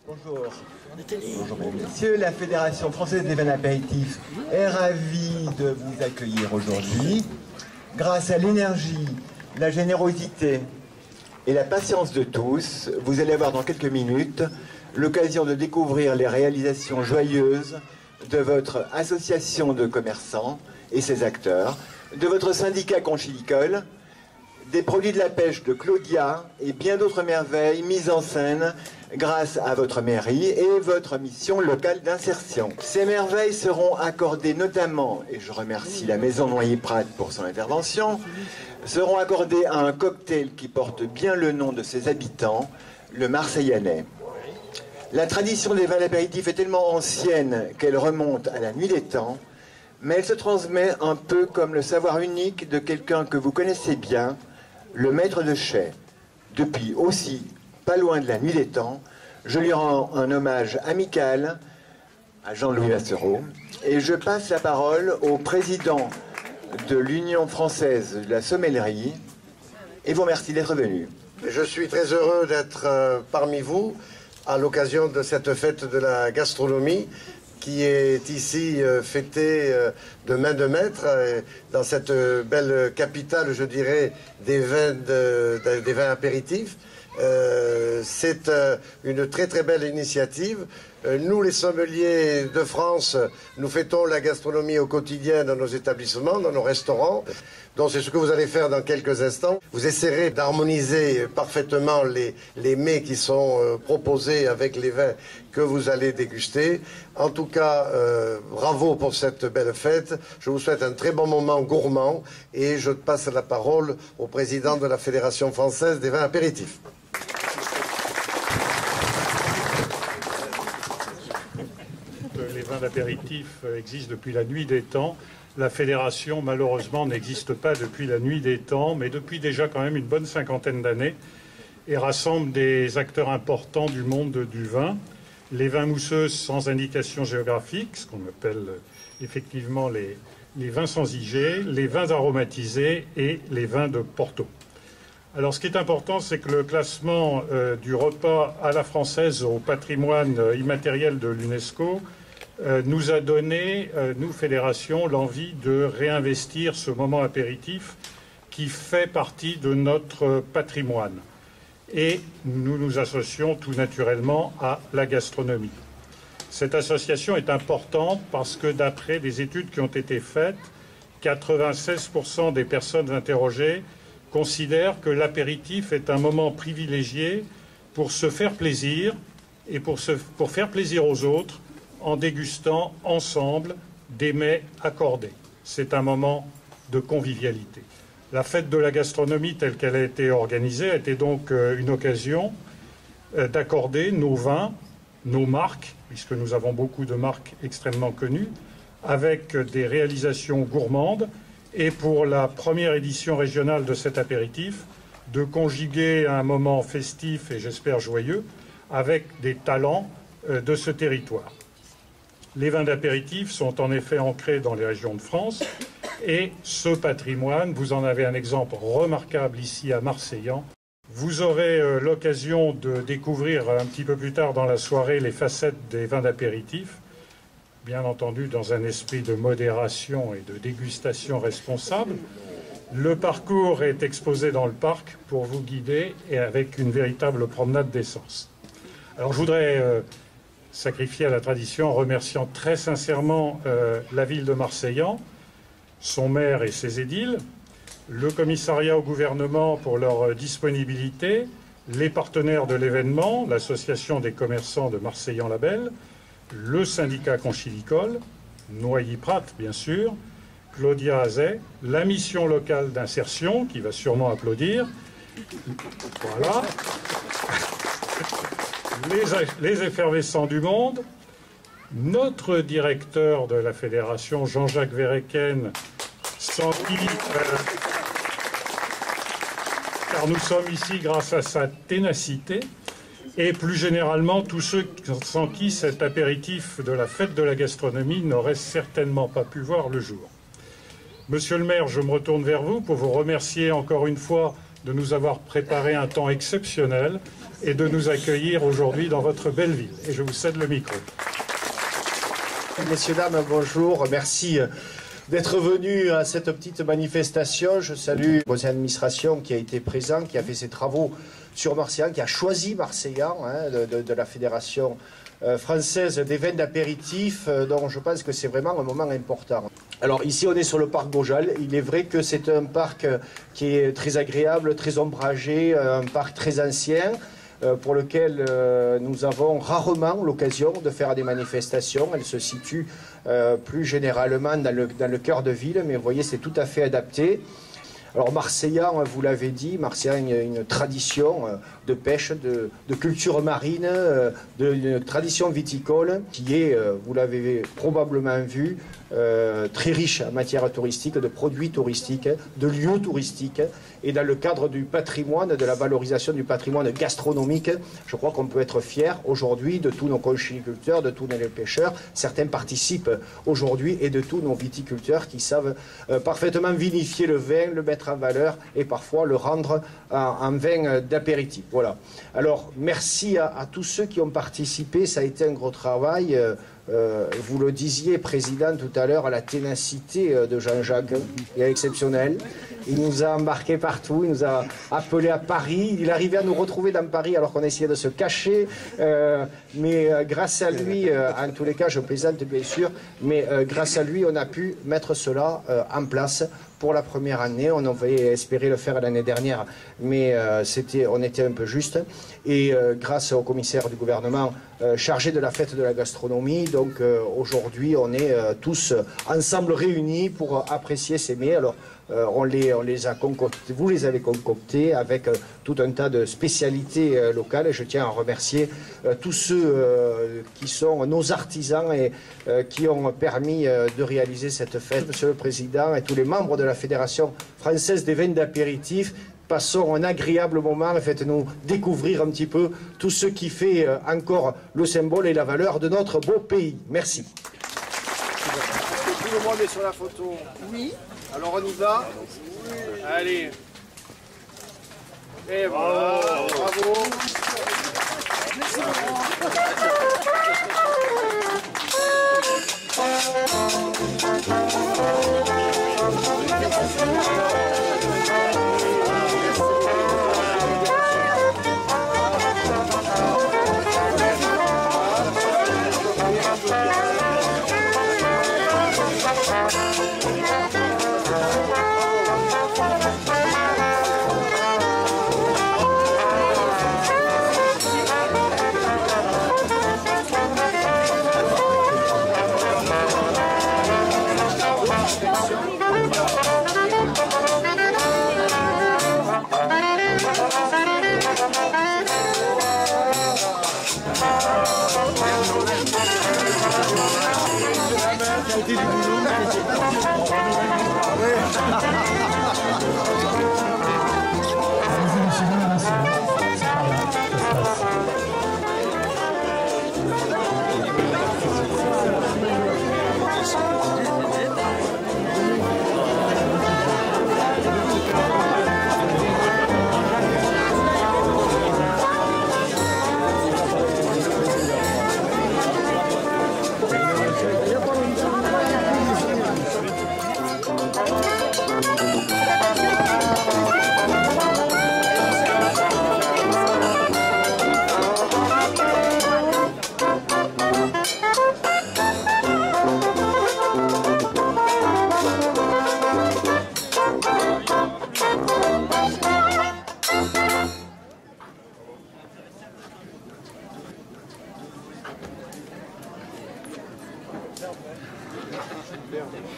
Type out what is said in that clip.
Bonjour. Bonjour mesdames et messieurs, la Fédération française des vins apéritifs est ravie de vous accueillir aujourd'hui. Grâce à l'énergie, la générosité et la patience de tous, vous allez avoir dans quelques minutes l'occasion de découvrir les réalisations joyeuses de votre association de commerçants et ses acteurs, de votre syndicat conchilicole, des produits de la pêche de Claudia et bien d'autres merveilles mises en scène grâce à votre mairie et votre mission locale d'insertion. Ces merveilles seront accordées notamment, et je remercie la Maison Noyer-Prat pour son intervention, seront accordées à un cocktail qui porte bien le nom de ses habitants, le Marseillanais. La tradition des vins d'apéritif est tellement ancienne qu'elle remonte à la nuit des temps, mais elle se transmet un peu comme le savoir unique de quelqu'un que vous connaissez bien, le maître de chais. Depuis aussi pas loin de la nuit des temps, je lui rends un hommage amical à Jean-Louis Vassereau et je passe la parole au président de l'Union française de la sommellerie et vous remercie d'être venu. Je suis très heureux d'être parmi vous à l'occasion de cette fête de la gastronomie qui est ici fêtée de main de maître dans cette belle capitale, je dirais, des vins apéritifs. C'est une très très belle initiative. Nous, les sommeliers de France, nous fêtons la gastronomie au quotidien dans nos établissements, dans nos restaurants. Donc c'est ce que vous allez faire dans quelques instants. Vous essaierez d'harmoniser parfaitement les mets qui sont proposés avec les vins que vous allez déguster. En tout cas, bravo pour cette belle fête. Je vous souhaite un très bon moment gourmand et je passe la parole au président de la Fédération française des vins apéritifs. Les vins d'apéritif existent depuis la nuit des temps. La fédération, malheureusement, n'existe pas depuis la nuit des temps, mais depuis déjà quand même une bonne cinquantaine d'années, et rassemble des acteurs importants du monde du vin. Les vins mousseux sans indication géographique, ce qu'on appelle effectivement les vins sans IG, les vins aromatisés et les vins de Porto. Alors ce qui est important, c'est que le classement du repas à la française au patrimoine immatériel de l'UNESCO nous a donné, nous, fédération, l'envie de réinvestir ce moment apéritif qui fait partie de notre patrimoine. Et nous nous associons tout naturellement à la gastronomie. Cette association est importante parce que d'après des études qui ont été faites, 96% des personnes interrogées considèrent que l'apéritif est un moment privilégié pour se faire plaisir et pour faire plaisir aux autres en dégustant ensemble des mets accordés. C'est un moment de convivialité. La fête de la gastronomie telle qu'elle a été organisée a été donc une occasion d'accorder nos vins, nos marques, puisque nous avons beaucoup de marques extrêmement connues, avec des réalisations gourmandes, et pour la première édition régionale de cet apéritif, de conjuguer un moment festif et j'espère joyeux avec des talents de ce territoire. Les vins d'apéritif sont en effet ancrés dans les régions de France et ce patrimoine, vous en avez un exemple remarquable ici à Marseillan. Vous aurez l'occasion de découvrir un petit peu plus tard dans la soirée les facettes des vins d'apéritif, bien entendu dans un esprit de modération et de dégustation responsable. Le parcours est exposé dans le parc pour vous guider et avec une véritable promenade d'essence. Alors je voudrais sacrifier à la tradition en remerciant très sincèrement la ville de Marseillan, son maire et ses édiles, le commissariat au gouvernement pour leur disponibilité, les partenaires de l'événement, l'association des commerçants de Marseillan-Label, le syndicat conchilicole, Noyer-Prat bien sûr, Claudia Azet, la mission locale d'insertion, qui va sûrement applaudir, voilà, les effervescents du monde, notre directeur de la fédération, Jean-Jacques Verreken, sans qui, car nous sommes ici grâce à sa ténacité, et plus généralement tous ceux sans qui cet apéritif de la fête de la gastronomie n'aurait certainement pas pu voir le jour. Monsieur le maire, je me retourne vers vous pour vous remercier encore une fois de nous avoir préparé un temps exceptionnel et de nous accueillir aujourd'hui dans votre belle ville. Et je vous cède le micro. Messieurs, dames, bonjour. Merci d'être venus à cette petite manifestation. Je salue le conseil d'administration qui a été présent, qui a fait ses travaux sur Marseillan, qui a choisi Marseillan de la Fédération française des vins d'apéritif, dont je pense que c'est vraiment un moment important. Alors ici on est sur le parc Gojal. Il est vrai que c'est un parc qui est très agréable, très ombragé, un parc très ancien, pour lequel nous avons rarement l'occasion de faire des manifestations. Elle se situe plus généralement dans le cœur de ville, mais vous voyez, c'est tout à fait adapté. Alors Marseillan, vous l'avez dit, Marseillan a une tradition de pêche, de culture marine, une tradition viticole qui est, vous l'avez probablement vu, très riche en matière touristique, de produits touristiques, de lieux touristiques. Et dans le cadre du patrimoine, de la valorisation du patrimoine gastronomique, je crois qu'on peut être fier aujourd'hui de tous nos conchyliculteurs, de tous nos pêcheurs. Certains participent aujourd'hui et de tous nos viticulteurs qui savent parfaitement vinifier le vin, le mettre en valeur et parfois le rendre en vin d'apéritif. Voilà. Alors, merci à tous ceux qui ont participé. Ça a été un gros travail. Vous le disiez, Président, tout à l'heure, à la ténacité de Jean-Jacques est exceptionnelle. Il nous a embarqués partout, il nous a appelés à Paris. Il arrivait à nous retrouver dans Paris alors qu'on essayait de se cacher. Mais grâce à lui, en tous les cas, je plaisante bien sûr, mais grâce à lui, on a pu mettre cela en place pour la première année. On avait espéré le faire l'année dernière, mais on était un peu juste. Et grâce au commissaire du gouvernement chargé de la fête de la gastronomie, donc aujourd'hui, on est tous ensemble réunis pour apprécier ces mets. Alors, on les a concoctés, vous les avez concoctés avec tout un tas de spécialités locales. Et je tiens à remercier tous ceux qui sont nos artisans et qui ont permis de réaliser cette fête. Monsieur le Président et tous les membres de la Fédération française des vins d'apéritif, passons un agréable moment et faites-nous découvrir un petit peu tout ce qui fait encore le symbole et la valeur de notre beau pays. Merci. Tout le monde est sur la photo. Oui. Alors on y va. Oui. Allez. Et voilà. Bravo. Merci C'était du boulot, mais c'est pas Merci.